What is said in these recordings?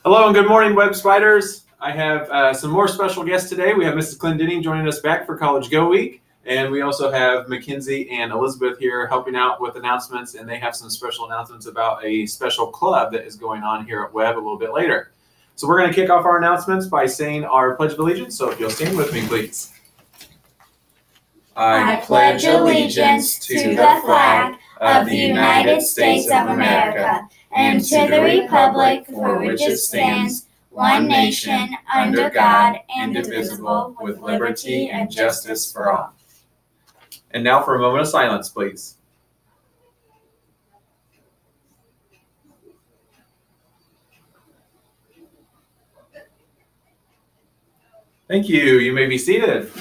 Hello and good morning, Web Spiders. I have some more special guests today. We have Mrs. Clendenning joining us back for College Go Week, and we also have Mackenzie and Elizabeth here helping out with announcements, and they have some special announcements about a special club that is going on here at Web a little bit later. So we're going to kick off our announcements by saying our Pledge of Allegiance, so if you'll stand with me, please. I pledge allegiance to the flag of the United States of America and to the republic for which it stands, one nation, under God, indivisible, with liberty and justice for all. And now for a moment of silence, please. Thank you. You may be seated.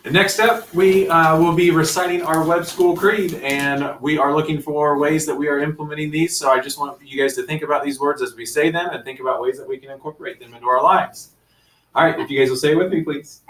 Next up, we will be reciting our Web School Creed, and we are looking for ways that we are implementing these. So I just want you guys to think about these words as we say them and think about ways that we can incorporate them into our lives. All right, if you guys will say it with me, please.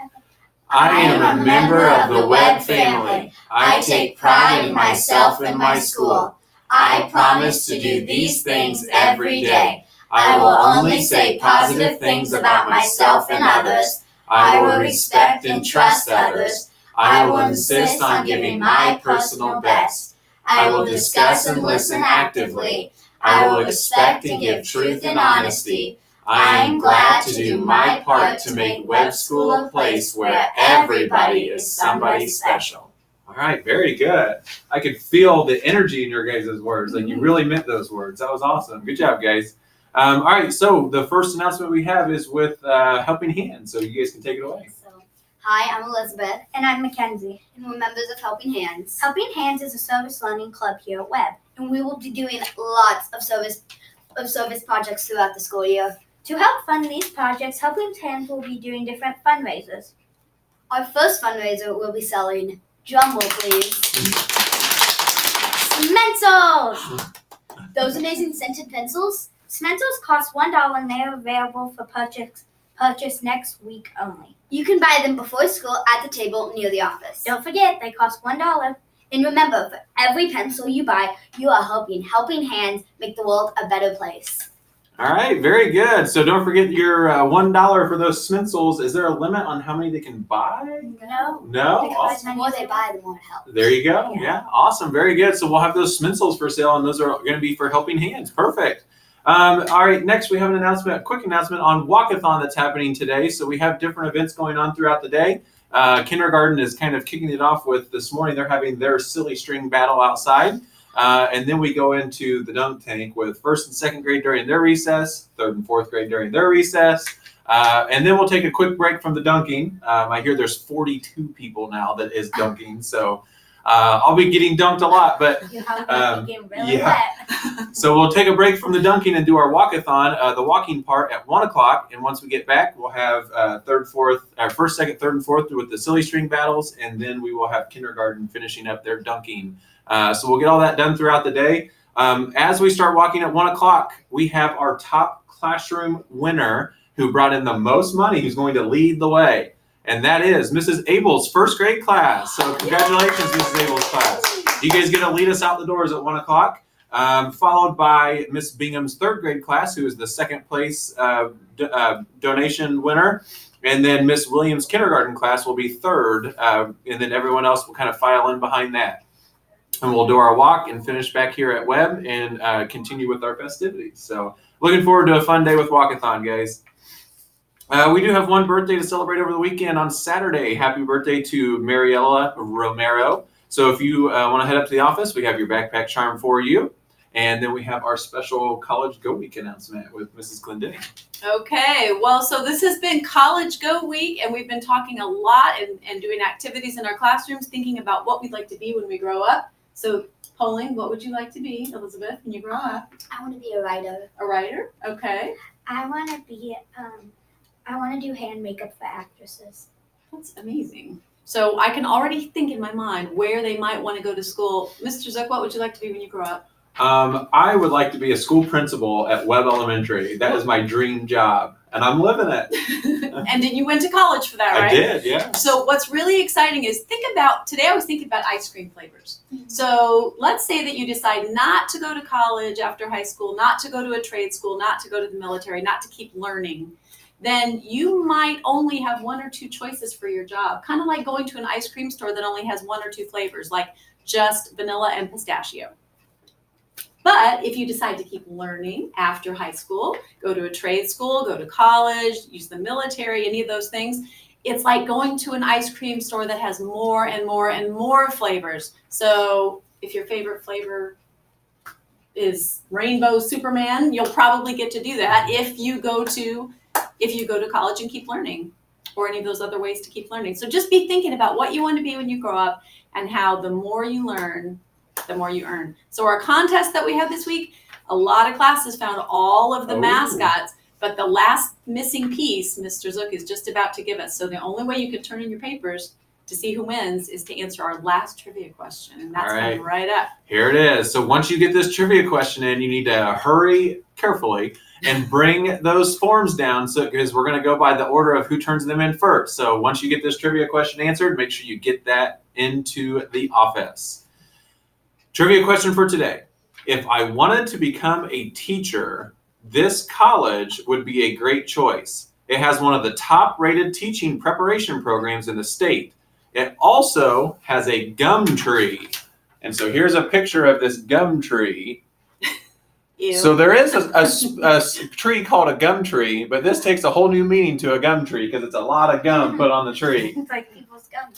I am a member of the Web family. I take pride in myself and my school. I promise to do these things every day. I will only say positive things about myself and others. I will respect and trust others. I will insist on giving my personal best. I will discuss and listen actively. I will expect and give truth and honesty. I am glad to do my part to make Web School a place where everybody is somebody special. All right, very good. I could feel the energy in your guys' words. Like you really meant those words. That was awesome. Good job, guys. All right, so the first announcement we have is with Helping Hands, so you guys can take it away. Hi, I'm Elizabeth. And I'm Mackenzie. And we're members of Helping Hands. Helping Hands is a service learning club here at Web. And we will be doing lots of service projects throughout the school year. To help fund these projects, Helping Hands will be doing different fundraisers. Our first fundraiser will be selling, drumroll please, Smentals! Those amazing scented pencils? Smentals cost $1 and they are available for purchase next week only. You can buy them before school at the table near the office. Don't forget, they cost $1. And remember, for every pencil you buy, you are helping Helping Hands make the world a better place. All right, very good. So don't forget your $1 for those Smentals. Is there a limit on how many they can buy? No. No? Because the more they buy, the more it helps. There you go. Yeah, awesome. Very good. So we'll have those Smentals for sale, and those are going to be for Helping Hands. Perfect. All right, next we have a quick announcement on Walkathon that's happening today. So we have different events going on throughout the day. Kindergarten is kind of kicking it off with this morning. They're having their silly string battle outside. And then we go into the dunk tank with first and second grade during their recess, third and fourth grade during their recess. And then we'll take a quick break from the dunking. I hear there's 42 people now that is dunking. So I'll be getting dunked a lot, but So we'll take a break from the dunking and do our walkathon, the walking part at 1 o'clock. And once we get back, we'll have first, second, third, and fourth with the silly string battles. And then we will have kindergarten finishing up their dunking. So we'll get all that done throughout the day. As we start walking at 1 o'clock, we have our top classroom winner who brought in the most money, who's going to lead the way. And that is Mrs. Abel's first grade class. So congratulations, Mrs. Abel's class. You guys get to lead us out the doors at 1 o'clock, followed by Miss Bingham's third grade class, who is the second place donation winner. And then Miss Williams' kindergarten class will be third, and then everyone else will kind of file in behind that. And we'll do our walk and finish back here at Web and continue with our festivities. So looking forward to a fun day with Walkathon, guys. We do have one birthday to celebrate over the weekend on Saturday. Happy birthday to Mariella Romero. So if you want to head up to the office, we have your backpack charm for you. And then we have our special College Go Week announcement with Mrs. Clendenning. Okay, well, so this has been College Go Week, and we've been talking a lot and doing activities in our classrooms, thinking about what we'd like to be when we grow up. So, polling, what would you like to be, Elizabeth, when you grow up? I want to be a writer. A writer? Okay. I want to do hand makeup for actresses. That's amazing. So I can already think in my mind where they might want to go to school. Mr. Zook, what would you like to be when you grow up? I would like to be a school principal at Webb Elementary. That is my dream job. And I'm living it. And then you went to college for that, right? I did, yeah. So what's really exciting is today I was thinking about ice cream flavors. So let's say that you decide not to go to college after high school, not to go to a trade school, not to go to the military, not to keep learning. Then you might only have 1 or 2 choices for your job. Kind of like going to an ice cream store that only has 1 or 2 flavors, like just vanilla and pistachio. But if you decide to keep learning after high school, go to a trade school, go to college, use the military, any of those things, it's like going to an ice cream store that has more and more and more flavors. So if your favorite flavor is Rainbow Superman, you'll probably get to do that if you go to college and keep learning, or any of those other ways to keep learning. So just be thinking about what you want to be when you grow up, and how the more you learn, the more you earn. So our contest that we had this week, a lot of classes found all of the mascots, but the last missing piece, Mr. Zook is just about to give us. So the only way you can turn in your papers to see who wins is to answer our last trivia question. And that's coming right up. Here it is. So once you get this trivia question in, you need to hurry carefully and bring those forms down, because we're going to go by the order of who turns them in first. So once you get this trivia question answered, make sure you get that into the office. Trivia question for today. If I wanted to become a teacher, this college would be a great choice. It has one of the top-rated teaching preparation programs in the state. It also has a gum tree. And so here's a picture of this gum tree. Ew. So there is a tree called a gum tree, but this takes a whole new meaning to a gum tree because it's a lot of gum put on the tree. It's like people's gum.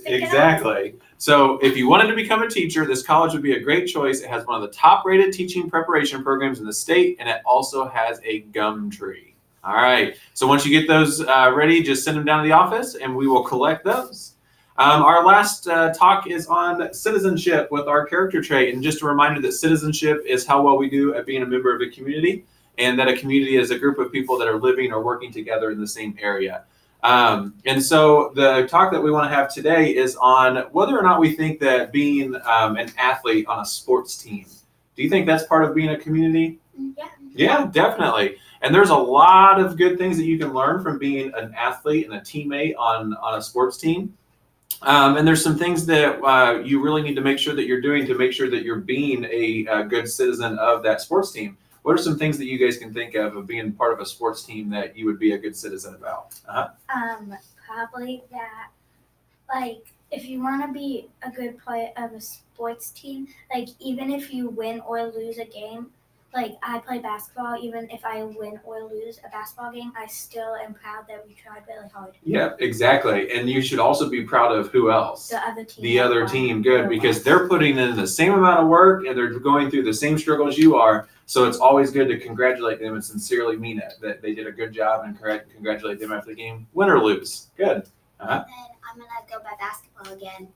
Exactly. So if you wanted to become a teacher, this college would be a great choice. It has one of the top-rated teaching preparation programs in the state, and it also has a gum tree. All right. So once you get those ready, just send them down to the office, and we will collect those. Our last talk is on citizenship with our character trait. And just a reminder that citizenship is how well we do at being a member of a community, and that a community is a group of people that are living or working together in the same area. And so the talk that we want to have today is on whether or not we think that being an athlete on a sports team, do you think that's part of being a community? Yeah. Yeah, definitely. And there's a lot of good things that you can learn from being an athlete and a teammate on a sports team. And there's some things that you really need to make sure that you're doing to make sure that you're being a good citizen of that sports team. What are some things that you guys can think of being part of a sports team that you would be a good citizen about? Probably that, like, if you want to be a good player of a sports team, like, even if you win or lose a game, like, I play basketball, even if I win or lose a basketball game, I still am proud that we tried really hard. Yeah, exactly. And you should also be proud of who else? The other team. The other team, good, because they're putting in the same amount of work and they're going through the same struggles you are. So it's always good to congratulate them and sincerely mean it, that they did a good job, and congratulate them after the game, win or lose. Good. And then I'm going to go by basketball again.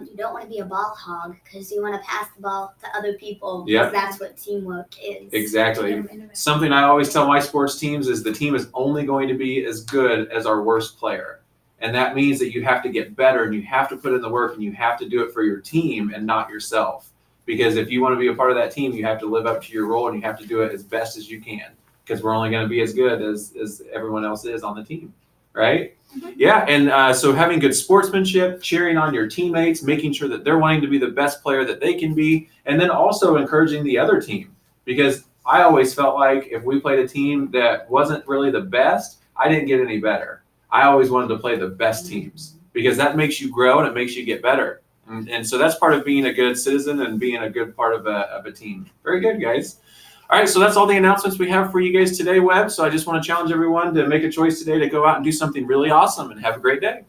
You don't want to be a ball hog, because you want to pass the ball to other people, because that's what teamwork is. Exactly. Something I always tell my sports teams is the team is only going to be as good as our worst player. And that means that you have to get better, and you have to put in the work, and you have to do it for your team and not yourself. Because if you want to be a part of that team, you have to live up to your role, and you have to do it as best as you can, because we're only going to be as good as everyone else is on the team. Right? Mm-hmm. Yeah, and so having good sportsmanship, cheering on your teammates, making sure that they're wanting to be the best player that they can be, and then also encouraging the other team. Because I always felt like if we played a team that wasn't really the best, I didn't get any better. I always wanted to play the best teams, because that makes you grow and it makes you get better. And so that's part of being a good citizen and being a good part of a team. Very good, guys. All right, so that's all the announcements we have for you guys today, Webb. So I just want to challenge everyone to make a choice today to go out and do something really awesome, and have a great day.